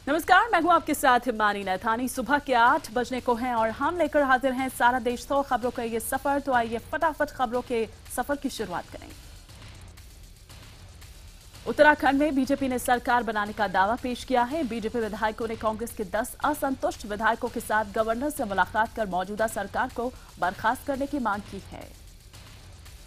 नमस्कार, मैं हूं आपके साथ हिमानी नैथानी। सुबह के 8 बजने को हैं और हम लेकर हाजिर हैं सारा देश 100 खबरों का ये सफर। तो आइए फटाफट खबरों के सफर की शुरुआत करें। उत्तराखंड में बीजेपी ने सरकार बनाने का दावा पेश किया है। बीजेपी विधायकों ने कांग्रेस के 10 असंतुष्ट विधायकों के साथ गवर्नर से मुलाकात कर मौजूदा सरकार को बर्खास्त करने की मांग की है।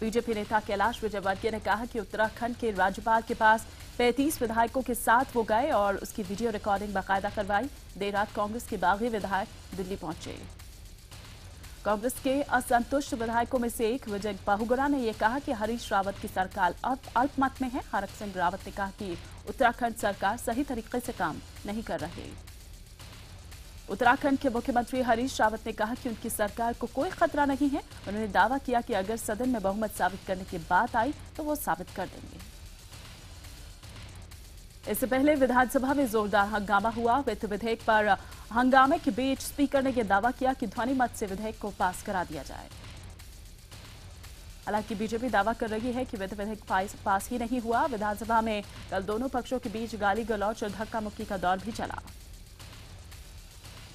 बीजेपी नेता कैलाश विजयवर्गीय ने कहा कि उत्तराखंड के राज्यपाल के पास 35 विधायकों के साथ वो गए और उसकी वीडियो रिकॉर्डिंग बाकायदा करवाई। देर रात कांग्रेस के बागी विधायक दिल्ली पहुंचे। कांग्रेस के असंतुष्ट विधायकों में से एक विजय बहुगुणा ने यह कहा कि हरीश रावत की सरकार अल्पमत में है। हरक सिंह रावत ने कहा कि उत्तराखंड सरकार सही तरीके से काम नहीं कर रही। उत्तराखंड के मुख्यमंत्री हरीश रावत ने कहा कि उनकी सरकार को कोई खतरा नहीं है। उन्होंने दावा किया कि अगर सदन में बहुमत साबित करने की बात आई तो वो साबित कर देंगे। इससे पहले विधानसभा में जोरदार हंगामा हुआ। वित्त विधेयक पर हंगामे के बीच स्पीकर ने यह दावा किया कि ध्वनि मत से विधेयक को पास करा दिया जाए। हालांकि बीजेपी दावा कर रही है कि वित्त विधेयक पास ही नहीं हुआ। विधानसभा में कल दोनों पक्षों के बीच गाली गलौच और धक्का मुक्की का दौर भी चला।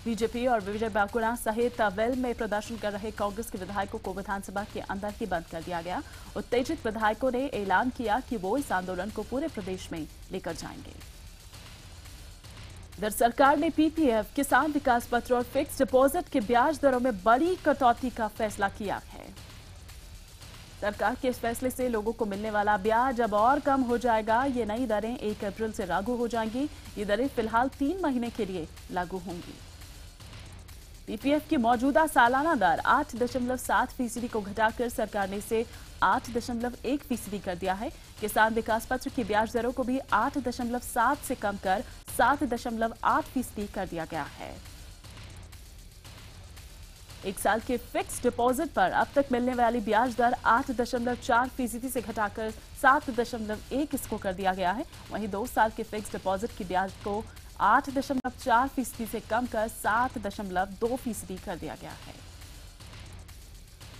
बीजेपी और विजय बहुगुणा सहित वेल में प्रदर्शन कर रहे कांग्रेस के विधायकों को विधानसभा के अंदर ही बंद कर दिया गया। उत्तेजित विधायकों ने ऐलान किया कि वो इस आंदोलन को पूरे प्रदेश में लेकर जाएंगे। इधर सरकार ने पीपीएफ, किसान विकास पत्र और फिक्स डिपॉजिट के ब्याज दरों में बड़ी कटौती का फैसला किया है। सरकार के इस फैसले से लोगों को मिलने वाला ब्याज अब और कम हो जाएगा। ये नई दरें 1 अप्रैल से लागू हो जाएंगी। ये दरें फिलहाल 3 महीने के लिए लागू होंगी। पीपीएफ की मौजूदा सालाना दर 8.7% को घटाकर सरकार ने इसे 8.1% कर दिया है। किसान विकास पत्र की ब्याज दरों को भी 8.7 से कम कर 7.8% कर दिया गया है। 1 साल के फिक्स डिपॉजिट पर अब तक मिलने वाली ब्याज दर 8.4% से घटाकर 7.1 इसको कर दिया गया है। वहीं 2 साल के फिक्स डिपॉजिट की ब्याज को 8.4% से कम कर 7.2% कर दिया गया है।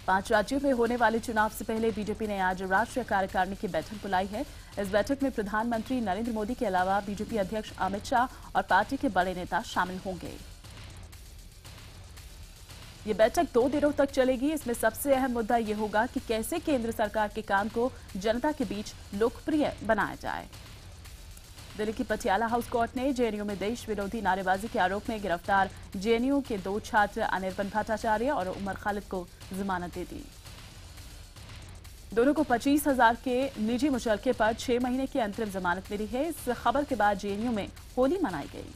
5 राज्यों में होने वाले चुनाव से पहले बीजेपी ने आज राष्ट्रीय कार्यकारिणी की बैठक बुलाई है। इस बैठक में प्रधानमंत्री नरेंद्र मोदी के अलावा बीजेपी अध्यक्ष अमित शाह और पार्टी के बड़े नेता शामिल होंगे। ये बैठक 2 दिनों तक चलेगी। इसमें सबसे अहम मुद्दा ये होगा कि कैसे केंद्र सरकार के काम को जनता के बीच लोकप्रिय बनाया जाए। दिल्ली की पटियाला हाउस कोर्ट ने जेएनयू में देश विरोधी नारेबाजी के आरोप में गिरफ्तार जेएनयू के 2 छात्र अनिर्बन भट्टाचार्य और उमर खालिद को जमानत दे दी। दोनों को 25,000 के निजी मुचलके पर 6 महीने की अंतरिम जमानत मिली है। इस खबर के बाद जेएनयू में होली मनाई गई।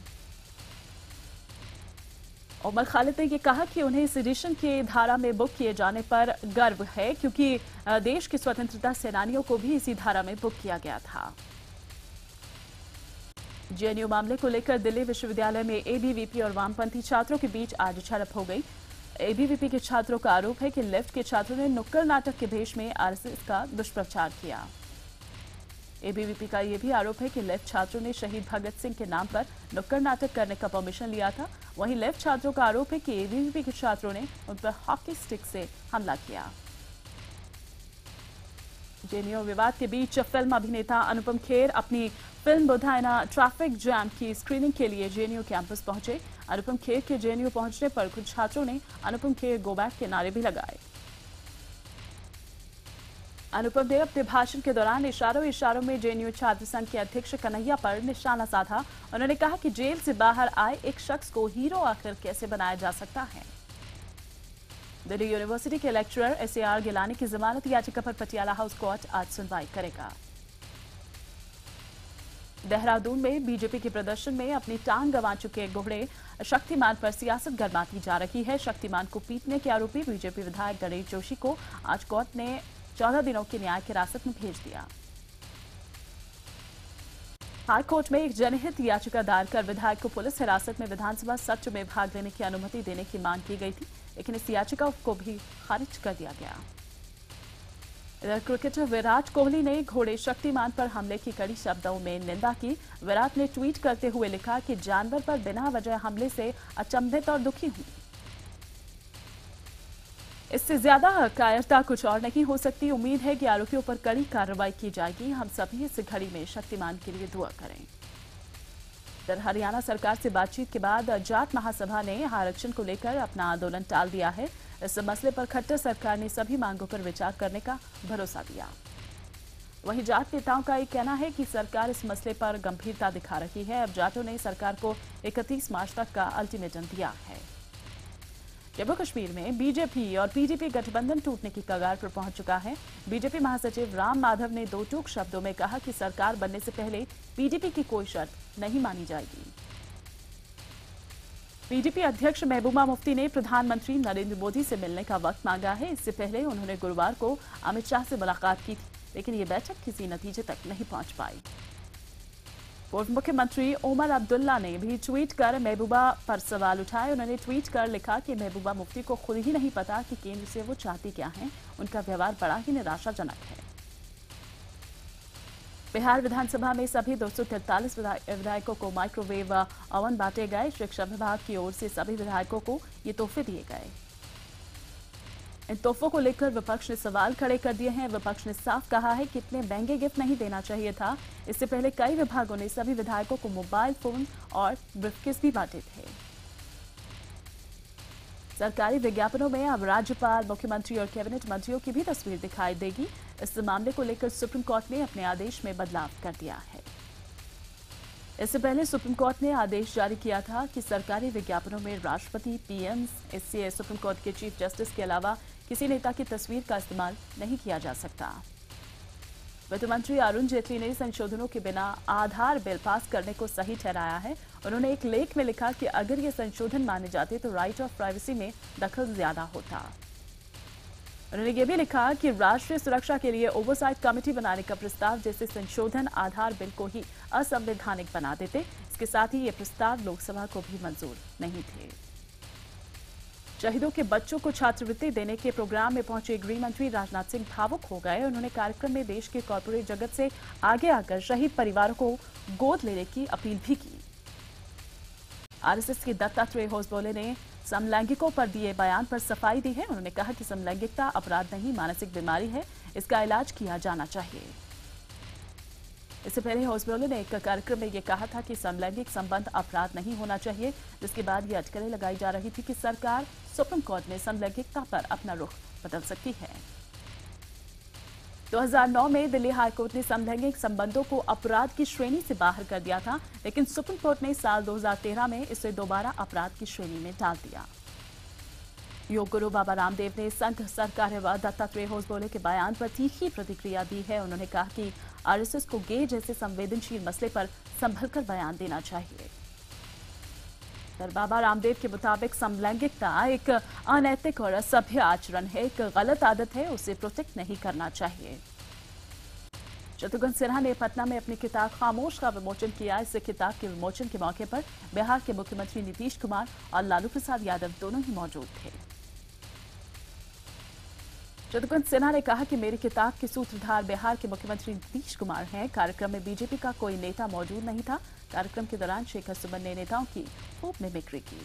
उमर खालिद ने यह कहा कि उन्हें सेडिशन की धारा में बुक किए जाने पर गर्व है, क्योंकि देश के स्वतंत्रता सेनानियों को भी इसी धारा में बुक किया गया था। जेएनयू मामले को लेकर दिल्ली विश्वविद्यालय में एबीवीपी और वामपंथी छात्रों के बीच आज झड़प हो गई। एबीवीपी के छात्रों का आरोप है कि लेफ्ट के छात्रों ने नुक्कड़ नाटक के भेष में आरएसएस का दुष्प्रचार किया। एबीवीपी का यह भी आरोप है कि लेफ्ट छात्रों ने शहीद भगत सिंह के नाम पर नुक्कड़ नाटक करने का परमिशन लिया था। वहीं लेफ्ट छात्रों का आरोप है कि एबीवीपी के छात्रों ने उन पर हॉकी स्टिक से हमला किया। जेएनयू विवाद के बीच फिल्म अभिनेता अनुपम खेर अपनी फिल्म बुधायना ट्रैफिक जैम की स्क्रीनिंग के लिए जेएनयू कैंपस पहुंचे। अनुपम खेर के जेएनयू पहुंचने पर कुछ छात्रों ने अनुपम खेर गो बैक के नारे भी लगाए। अनुपम ने अपने भाषण के दौरान इशारों में जेएनयू छात्र संघ के अध्यक्ष कन्हैया पर निशाना साधा। उन्होंने कहा कि जेल से बाहर आए एक शख्स को हीरो आखिर कैसे बनाया जा सकता है। दिल्ली यूनिवर्सिटी के लेक्चरर एसएआर गिलानी की जमानत याचिका पर पटियाला हाउस कोर्ट आज सुनवाई करेगा। देहरादून में बीजेपी के प्रदर्शन में अपनी टांग गंवा चुके घोड़े शक्तिमान पर सियासत गरमाती जा रही है। शक्तिमान को पीटने के आरोपी बीजेपी विधायक गणेश जोशी को आज कोर्ट ने 14 दिनों की न्यायिक हिरासत में भेज दिया। हाईकोर्ट में एक जनहित याचिका दायर कर विधायक को पुलिस हिरासत में विधानसभा सत्र में भाग लेने की अनुमति देने की मांग की गई थी, लेकिन इस याचिका को भी खारिज कर दिया गया। इधर क्रिकेटर विराट कोहली ने घोड़े शक्तिमान पर हमले की कड़ी शब्दों में निंदा की। विराट ने ट्वीट करते हुए लिखा कि जानवर पर बिना वजह हमले से अचंभित और दुखी हूं। इससे ज्यादा कायरता कुछ और नहीं हो सकती। उम्मीद है कि आरोपियों पर कड़ी कार्रवाई की जाएगी। हम सभी इस घड़ी में शक्तिमान के लिए दुआ करें। इधर हरियाणा सरकार से बातचीत के बाद जाट महासभा ने आरक्षण को लेकर अपना आंदोलन टाल दिया है। इस मसले पर खट्टर सरकार ने सभी मांगों पर विचार करने का भरोसा दिया। वहीं जाट नेताओं का ये कहना है कि सरकार इस मसले पर गंभीरता दिखा रही है। अब जाटों ने सरकार को 31 मार्च तक का अल्टीमेटम दिया है। जम्मू कश्मीर में बीजेपी और पीडीपी गठबंधन टूटने की कगार पर पहुंच चुका है। बीजेपी महासचिव राम माधव ने दो टूक शब्दों में कहा कि सरकार बनने से पहले पीडीपी की कोई शर्त नहीं मानी जाएगी। पीडीपी अध्यक्ष महबूबा मुफ्ती ने प्रधानमंत्री नरेंद्र मोदी से मिलने का वक्त मांगा है। इससे पहले उन्होंने गुरुवार को अमित शाह से मुलाकात की थी, लेकिन ये बैठक किसी नतीजे तक नहीं पहुंच पाई। पूर्व मुख्यमंत्री ओमर अब्दुल्ला ने भी ट्वीट कर महबूबा पर सवाल उठाए। उन्होंने ट्वीट कर लिखा कि महबूबा मुफ्ती को खुद ही नहीं पता कि केंद्र से वो चाहती क्या हैं। उनका व्यवहार बड़ा ही निराशाजनक है। बिहार विधानसभा में सभी 243 विधायकों को माइक्रोवेव ओवन बांटे गए। शिक्षा विभाग की ओर से सभी विधायकों को ये तोहफे दिए गए। इन तोहफों को लेकर विपक्ष ने सवाल खड़े कर दिए हैं। विपक्ष ने साफ कहा है कि इतने महंगे गिफ्ट नहीं देना चाहिए था। इससे पहले कई विभागों ने सभी विधायकों को मोबाइल फोन और ब्रीफकेस भी बांटे थे। सरकारी विज्ञापनों में अब राज्यपाल, मुख्यमंत्री और कैबिनेट मंत्रियों की भी तस्वीर दिखाई देगी। इस मामले को लेकर सुप्रीम कोर्ट ने अपने आदेश में बदलाव कर दिया है। इससे पहले सुप्रीम कोर्ट ने आदेश जारी किया था कि सरकारी विज्ञापनों में राष्ट्रपति, पीएम, इससे सुप्रीम कोर्ट के चीफ जस्टिस के अलावा किसी नेता की तस्वीर का इस्तेमाल नहीं किया जा सकता। वित्त मंत्री अरुण जेटली ने संशोधनों के बिना आधार बिल पास करने को सही ठहराया है। उन्होंने एक लेख में लिखा कि अगर ये संशोधन माने जाते तो राइट ऑफ प्राइवेसी में दखल ज्यादा होता। उन्होंने ये भी लिखा कि राष्ट्रीय सुरक्षा के लिए ओवरसाइट कमेटी बनाने का प्रस्ताव जैसे संशोधन आधार बिल को ही असंवैधानिक बना देते। इसके साथ ही ये प्रस्ताव लोकसभा को भी मंजूर नहीं थे। शहीदों के बच्चों को छात्रवृत्ति देने के प्रोग्राम में पहुंचे गृह मंत्री राजनाथ सिंह भावुक हो गए। उन्होंने कार्यक्रम में देश के कॉर्पोरेट जगत से आगे आकर शहीद परिवारों को गोद लेने की अपील भी की। आरएसएस के दत्तात्रेय होसबोले ने समलैंगिकों पर दिए बयान पर सफाई दी है। उन्होंने कहा कि समलैंगिकता अपराध नहीं, मानसिक बीमारी है, इसका इलाज किया जाना चाहिए। इससे पहले होसबोले ने एक कार्यक्रम में यह कहा था कि समलैंगिक संबंध अपराध नहीं होना चाहिए, जिसके बाद ये अटकलें लगाई जा रही थी कि सरकार सुप्रीम कोर्ट में समलैंगिकता पर अपना रुख बदल सकती है। 2009 में दिल्ली हाईकोर्ट ने समलैंगिक संबंधों को अपराध की श्रेणी से बाहर कर दिया था, लेकिन सुप्रीम कोर्ट ने साल 2013 में इसे दोबारा अपराध की श्रेणी में डाल दिया। योग गुरु बाबा रामदेव ने संघ सरकार व दत्तात्रेय होसबोले के बयान पर तीखी प्रतिक्रिया दी है। उन्होंने कहा कि आरएसएस को गे जैसे संवेदनशील मसले पर संभलकर बयान देना चाहिए। बाबा रामदेव के मुताबिक समलैंगिकता एक अनैतिक और असभ्य आचरण है, एक गलत आदत है, उसे प्रोटेक्ट नहीं करना चाहिए। शत्रुघ्न सिन्हा ने पटना में अपनी किताब खामोश का विमोचन किया। इस किताब के विमोचन के मौके पर बिहार के मुख्यमंत्री नीतीश कुमार और लालू प्रसाद यादव दोनों ही मौजूद थे। शत्रुघ्न सिन्हा ने कहा कि मेरी किताब के सूत्रधार बिहार के मुख्यमंत्री नीतीश कुमार हैं। कार्यक्रम में बीजेपी का कोई नेता मौजूद नहीं था। कार्यक्रम के दौरान शेखर सुमन ने नेताओं की खूब मिमिक्री की।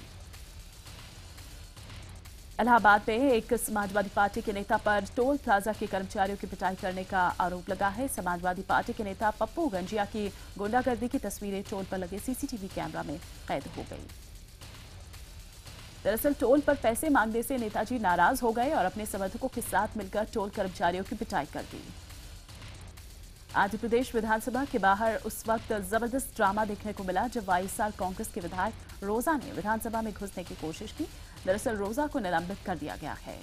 इलाहाबाद में एक समाजवादी पार्टी के नेता पर टोल प्लाजा के कर्मचारियों की पिटाई करने का आरोप लगा है। समाजवादी पार्टी के नेता पप्पू गंजिया की गुंडागर्दी की तस्वीरें टोल पर लगे सीसीटीवी कैमरा में कैद हो गई। दरअसल टोल पर पैसे मांगने से नेताजी नाराज हो गए और अपने समर्थकों के साथ मिलकर टोल कर्मचारियों की पिटाई कर दी। आंध्र प्रदेश विधानसभा के बाहर उस वक्त जबरदस्त ड्रामा देखने को मिला जब वाईएसआर कांग्रेस के विधायक रोजा ने विधानसभा में घुसने की कोशिश की। दरअसल रोजा को निलंबित कर दिया गया है।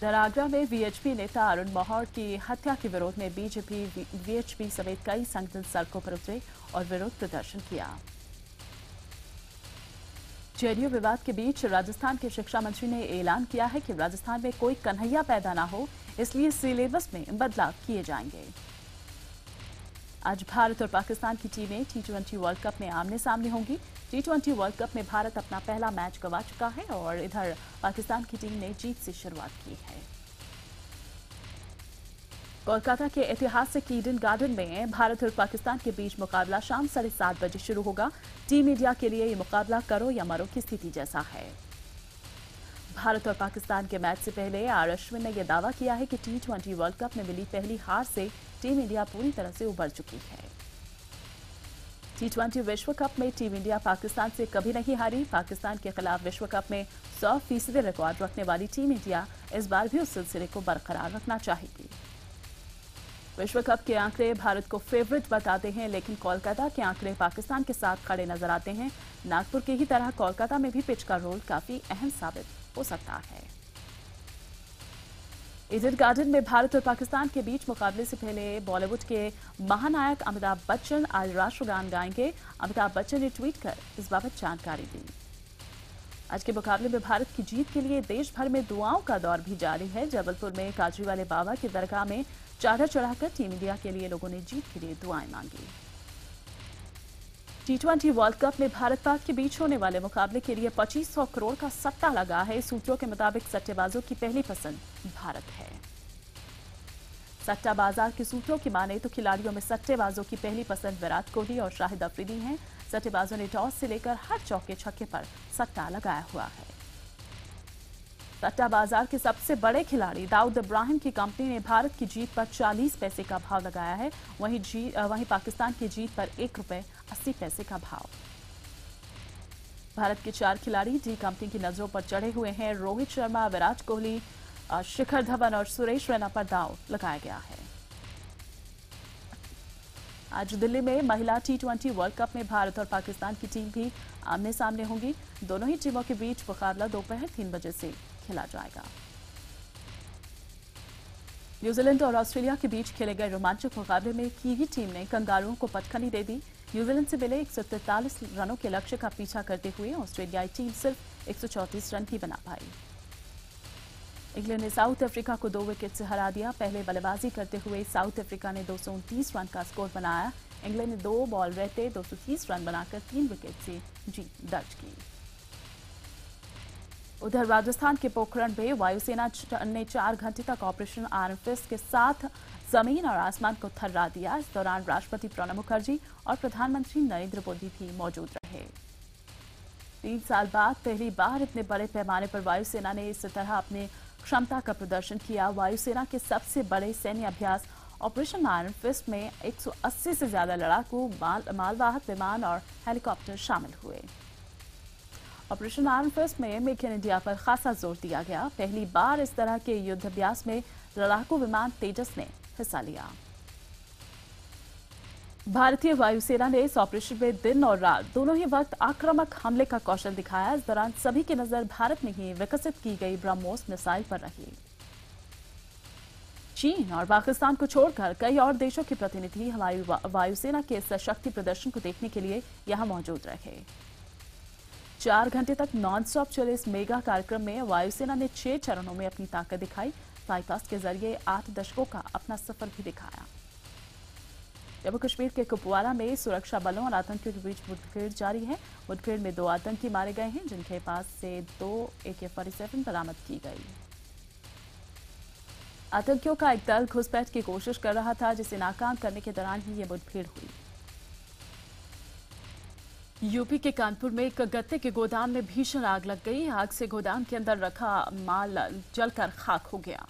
आगरा में वीएचपी नेता अरुण महर की हत्या के विरोध में बीजेपी, वीएचपी समेत कई संगठन सड़कों पर उतरे और विरोध प्रदर्शन किया। जेडीयू विवाद के बीच राजस्थान के शिक्षा मंत्री ने ऐलान किया है कि राजस्थान में कोई कन्हैया पैदा ना हो, इसलिए सिलेबस में बदलाव किए जाएंगे। आज भारत और पाकिस्तान की टीमें T20 वर्ल्ड कप में आमने सामने होंगी। T20 वर्ल्ड कप में भारत अपना पहला मैच गंवा चुका है और इधर पाकिस्तान की टीम ने जीत से शुरुआत की है। कोलकाता के ऐतिहासिक ईडन गार्डन में भारत और पाकिस्तान के बीच मुकाबला शाम 7:30 बजे शुरू होगा। टीम इंडिया के लिए ये मुकाबला करो या मरो की स्थिति जैसा है। भारत और पाकिस्तान के मैच से पहले आर अश्विन ने यह दावा किया है कि T20 वर्ल्ड कप में मिली पहली हार से टीम इंडिया पूरी तरह से उबर चुकी है। T20 विश्व कप में टीम इंडिया पाकिस्तान से कभी नहीं हारी। पाकिस्तान के खिलाफ विश्व कप में 100% रिकॉर्ड रखने वाली टीम इंडिया इस बार भी उस सिलसिले को बरकरार रखना चाहेगी। विश्व कप के आंकड़े भारत को फेवरेट बताते हैं, लेकिन कोलकाता के आंकड़े पाकिस्तान के साथ खड़े नजर आते हैं। नागपुर की ही तरह कोलकाता में भी पिच का रोल काफी अहम साबित हो सकता है। ईडन गार्डन में भारत और पाकिस्तान के बीच मुकाबले से पहले बॉलीवुड के महानायक अमिताभ बच्चन आज राष्ट्रगान गाएंगे। अमिताभ बच्चन ने ट्वीट कर इस बाबत जानकारी दी। आज के मुकाबले में भारत की जीत के लिए देश भर में दुआओं का दौर भी जारी है। जबलपुर में काजरीवाले बाबा की दरगाह में चादर चढ़ाकर टीम इंडिया के लिए लोगों ने जीत के लिए दुआएं मांगी। T20 वर्ल्ड कप में भारत पाक के बीच होने वाले मुकाबले के लिए 2500 करोड़ का सट्टा लगा है। सूत्रों के मुताबिक सट्टेबाजों की पहली पसंद भारत है। सट्टा बाजार के सूत्रों की माने तो खिलाड़ियों में सट्टेबाजों की पहली पसंद विराट कोहली और शाहिद अफरीदी हैं। सट्टेबाजों ने टॉस से लेकर हर चौके छक्के पर सट्टा लगाया हुआ है। सट्टा बाजार के सबसे बड़े खिलाड़ी दाऊद इब्राहिम की कंपनी ने भारत की जीत पर 40 पैसे का भाव लगाया है। वहीं पाकिस्तान की जीत पर ₹1.80 का भाव। भारत के 4 खिलाड़ी डी कंपनी की नजरों पर चढ़े हुए हैं। रोहित शर्मा, विराट कोहली, शिखर धवन और सुरेश रैना पर दांव लगाया गया है। आज दिल्ली में महिला T20 वर्ल्ड कप में भारत और पाकिस्तान की टीम भी आमने सामने होंगी। दोनों ही टीमों के बीच मुकाबला दोपहर 3 बजे से खेला जाएगा। न्यूजीलैंड और ऑस्ट्रेलिया के बीच खेले गए रोमांचक मुकाबले में कीवी टीम ने कंगारुओं को पटखनी दे दी। न्यूजीलैंड से मिले 143 रनों के लक्ष्य का पीछा करते हुए ऑस्ट्रेलियाई टीम सिर्फ 134 रन ही बना पाई। इंग्लैंड ने साउथ अफ्रीका को 2 विकेट से हरा दिया। पहले बल्लेबाजी करते हुए साउथ अफ्रीका ने 229 रन का स्कोर बनाया। इंग्लैंड ने 2 बॉल रहते 230 रन बनाकर 3 विकेट से जीत दर्ज की। उधर राजस्थान के पोखरण में वायुसेना ने 4 घंटे तक ऑपरेशन आयरन फिस्ट के साथ जमीन और आसमान को थर्रा दिया। इस दौरान राष्ट्रपति प्रणब मुखर्जी और प्रधानमंत्री नरेंद्र मोदी भी मौजूद रहे। 3 साल बाद पहली बार इतने बड़े पैमाने पर वायुसेना ने इस तरह अपने क्षमता का प्रदर्शन किया। वायुसेना के सबसे बड़े सैन्य अभ्यास ऑपरेशन आयरन फिस्ट में 180 से ज्यादा लड़ाकू मालवाहक विमान और हेलीकॉप्टर शामिल हुए। ऑपरेशन आयरन फिस्ट में मेक इन इंडिया पर खासा जोर दिया गया। पहली बार इस तरह के युद्धाभ्यास में लड़ाकू विमान तेजस ने हिस्सा लिया। भारतीय वायुसेना ने इस ऑपरेशन में दिन और रात दोनों ही वक्त आक्रामक हमले का कौशल दिखाया। इस दौरान सभी की नजर भारत में ही विकसित की गई ब्रह्मोस मिसाइल पर रही। चीन और पाकिस्तान को छोड़कर कई और देशों के प्रतिनिधि हमारी वायुसेना के इस शक्ति प्रदर्शन को देखने के लिए यहां मौजूद रहे। 4 घंटे तक नॉनस्टॉप चले इस मेगा कार्यक्रम में वायुसेना ने 6 चरणों में अपनी ताकत दिखाई। फ्लाईपास्ट के जरिए 8 दशकों का अपना सफर भी दिखाया। जम्मू कश्मीर के कुपवाड़ा में सुरक्षा बलों और आतंकियों के बीच मुठभेड़ जारी है। मुठभेड़ में 2 आतंकी मारे गए हैं, जिनके पास से 2 AK-47 बरामद की गई। आतंकियों का एक दल घुसपैठ की कोशिश कर रहा था, जिसे नाकाम करने के दौरान ही ये मुठभेड़ हुई। यूपी के कानपुर में एक गत्ते के गोदाम में भीषण आग लग गई। आग से गोदाम के अंदर रखा माल जलकर खाक हो गया।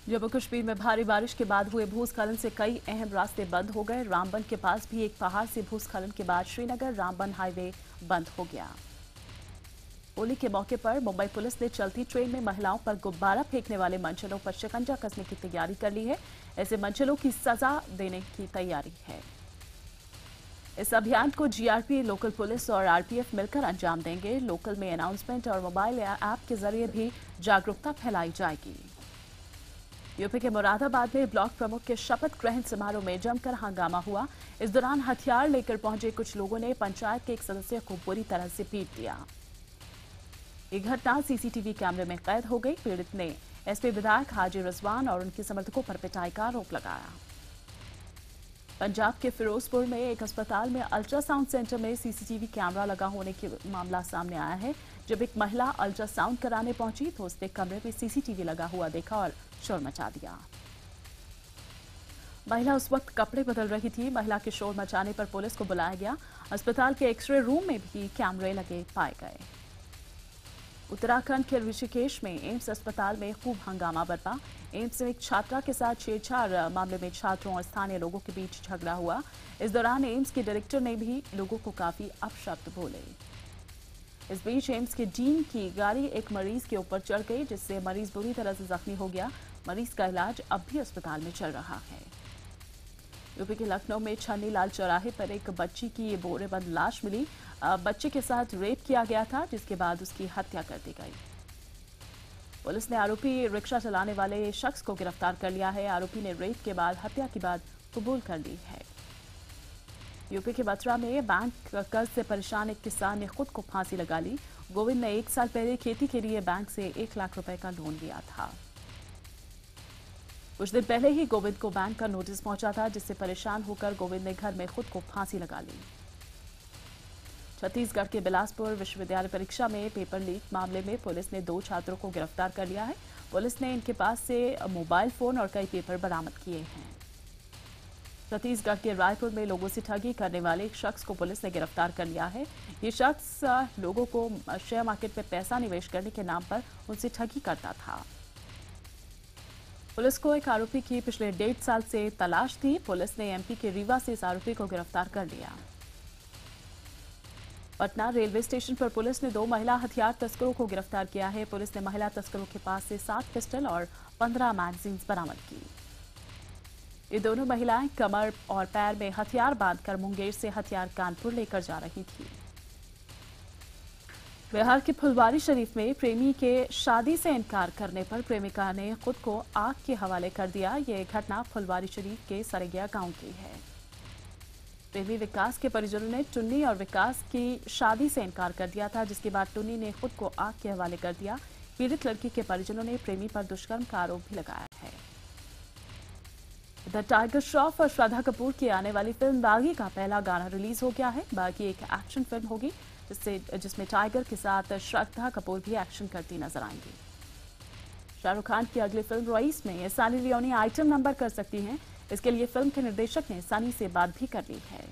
जम्मू कश्मीर में भारी बारिश के बाद हुए भूस्खलन से कई अहम रास्ते बंद हो गए। रामबन के पास भी एक पहाड़ से भूस्खलन के बाद श्रीनगर रामबन हाईवे बंद हो गया। होली के मौके पर मुंबई पुलिस ने चलती ट्रेन में महिलाओं पर गुब्बारा फेंकने वाले मनचलों पर शिकंजा कसने की तैयारी कर ली है। ऐसे मनचलों की सजा देने की तैयारी है। इस अभियान को जीआरपी, लोकल पुलिस और आरपीएफ मिलकर अंजाम देंगे। लोकल में अनाउंसमेंट और मोबाइल ऐप के जरिए भी जागरूकता फैलाई जाएगी। यूपी के मुरादाबाद में ब्लॉक प्रमुख के शपथ ग्रहण समारोह में जमकर हंगामा हुआ। इस दौरान हथियार लेकर पहुंचे कुछ लोगों ने पंचायत के एक सदस्य को बुरी तरह से पीट दिया। ये घटना सीसीटीवी कैमरे में कैद हो गई। पीड़ित ने एसपी विधायक हाजी रिजवान और उनके समर्थकों पर पिटाई का आरोप लगाया। पंजाब के फिरोजपुर में एक अस्पताल में अल्ट्रासाउंड सेंटर में सीसीटीवी कैमरा लगा होने के मामला सामने आया है। जब एक महिला अल्ट्रासाउंड कराने पहुंची तो उसने कमरे में सीसीटीवी लगा हुआ देखा और शोर मचा दिया। महिला उस वक्त कपड़े बदल रही थी। महिला के शोर मचाने पर पुलिस को बुलाया गया। अस्पताल के एक्सरे रूम में भी कैमरे लगे पाए गए। उत्तराखंड के ऋषिकेश में एम्स अस्पताल में खूब हंगामा बरपा। एम्स में एक छात्रा के साथ छेड़छाड़ मामले में छात्रों और स्थानीय लोगों के बीच झगड़ा हुआ। इस दौरान एम्स के डायरेक्टर ने भी लोगों को काफी अपशब्द बोले। इस बीच एम्स के डीन की गाड़ी एक मरीज के ऊपर चढ़ गई, जिससे मरीज बुरी तरह से जख्मी हो गया। मरीज का इलाज अब भी अस्पताल में चल रहा है। यूपी के लखनऊ में छन्नी लाल चौराहे पर एक बच्ची की बोरेबंद लाश मिली। बच्चे के साथ रेप किया गया था, जिसके बाद उसकी हत्या कर दी गई। पुलिस ने आरोपी रिक्शा चलाने वाले शख्स को गिरफ्तार कर लिया है। आरोपी ने रेप के बाद हत्या की बात कबूल कर ली है। यूपी के मथुरा में बैंक कर्ज से परेशान एक किसान ने खुद को फांसी लगा ली। गोविंद ने 1 साल पहले खेती के लिए बैंक से 1 लाख रुपए का लोन लिया था। कुछ दिन पहले ही गोविंद को बैंक का नोटिस पहुंचा था, जिससे परेशान होकर गोविंद ने घर में खुद को फांसी लगा ली। छत्तीसगढ़ के बिलासपुर विश्वविद्यालय परीक्षा में पेपर लीक मामले में पुलिस ने 2 छात्रों को गिरफ्तार कर लिया है। पुलिस ने इनके पास से मोबाइल फोन और कई पेपर बरामद किए हैं। छत्तीसगढ़ के रायपुर में लोगों से ठगी करने वाले एक शख्स को पुलिस ने गिरफ्तार कर लिया है। ये शख्स लोगों को शेयर मार्केट में पैसा निवेश करने के नाम पर उनसे ठगी करता था। पुलिस को एक आरोपी की पिछले 1.5 साल से तलाश थी। पुलिस ने एमपी के रीवा से इस आरोपी को गिरफ्तार कर लिया। पटना रेलवे स्टेशन पर पुलिस ने 2 महिला हथियार तस्करों को गिरफ्तार किया है। पुलिस ने महिला तस्करों के पास से 7 पिस्टल और 15 मैगजीन्स बरामद की। ये दोनों महिलाएं कमर और पैर में हथियार बांधकर मुंगेर से हथियार कानपुर लेकर जा रही थी। बिहार के फुलवारी शरीफ में प्रेमी के शादी से इनकार करने पर प्रेमिका ने खुद को आग के हवाले कर दिया। ये घटना फुलवारी शरीफ के सरैया गांव की है। प्रेमी विकास के परिजनों ने टुन्नी और विकास की शादी से इनकार कर दिया था, जिसके बाद टुन्नी ने खुद को आग के हवाले कर दिया। पीड़ित लड़की के परिजनों ने प्रेमी पर दुष्कर्म का आरोप भी लगाया है। इधर टाइगर श्रॉफ और श्रद्धा कपूर की आने वाली फिल्म बागी का पहला गाना रिलीज हो गया है। बागी एक एक्शन फिल्म होगी, जिसमें टाइगर के साथ श्रद्धा कपूर भी एक्शन करती नजर आएंगी। शाहरुख खान की अगली फिल्म रईस में सनी लियोनी आइटम नंबर कर सकती हैं। इसके लिए फिल्म के निर्देशक ने सनी से बात भी कर ली है।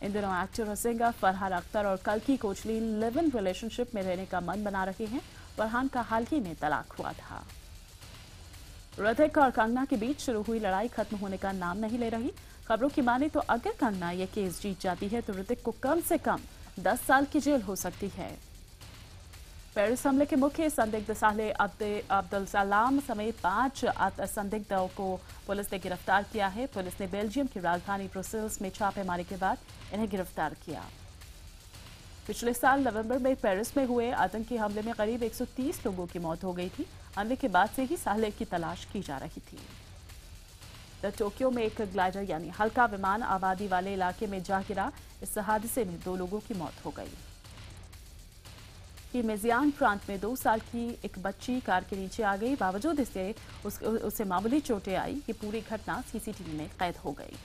इन दिनों एक्टर और सिंगर फरहान अख्तर और कल्की कोचलिन लिव इन रिलेशनशिप में रहने का मन बना रहे हैं। फरहान का हाल ही में तलाक हुआ था। ऋतिक और कंगना के बीच शुरू हुई लड़ाई खत्म होने का नाम नहीं ले रही। खबरों की माने तो अगर कंगना यह केस जीत जाती है तो ऋतिक को कम से कम 10 साल की जेल हो सकती है। पेरिस हमले के मुख्य संदिग्ध साले अब्दुल सलाम समेत 5 संदिग्धों को पुलिस ने गिरफ्तार किया है। पुलिस ने बेल्जियम की राजधानी ब्रुसेल्स में छापेमारी के बाद इन्हें गिरफ्तार किया। पिछले साल नवंबर में पेरिस में हुए आतंकी हमले में करीब 130 लोगों की मौत हो गई थी। हमले के बाद से ही साले की तलाश की जा रही थी। टोक्यो में एक ग्लाइडर यानी हल्का विमान आबादी वाले इलाके में जा गिरा। इस हादसे में 2 लोगों की मौत हो गई। मेजियांग प्रांत में 2 साल की एक बच्ची कार के नीचे आ गई। बावजूद इससे उसे मामूली चोटें आई। ये पूरी घटना सीसीटीवी में कैद हो गई।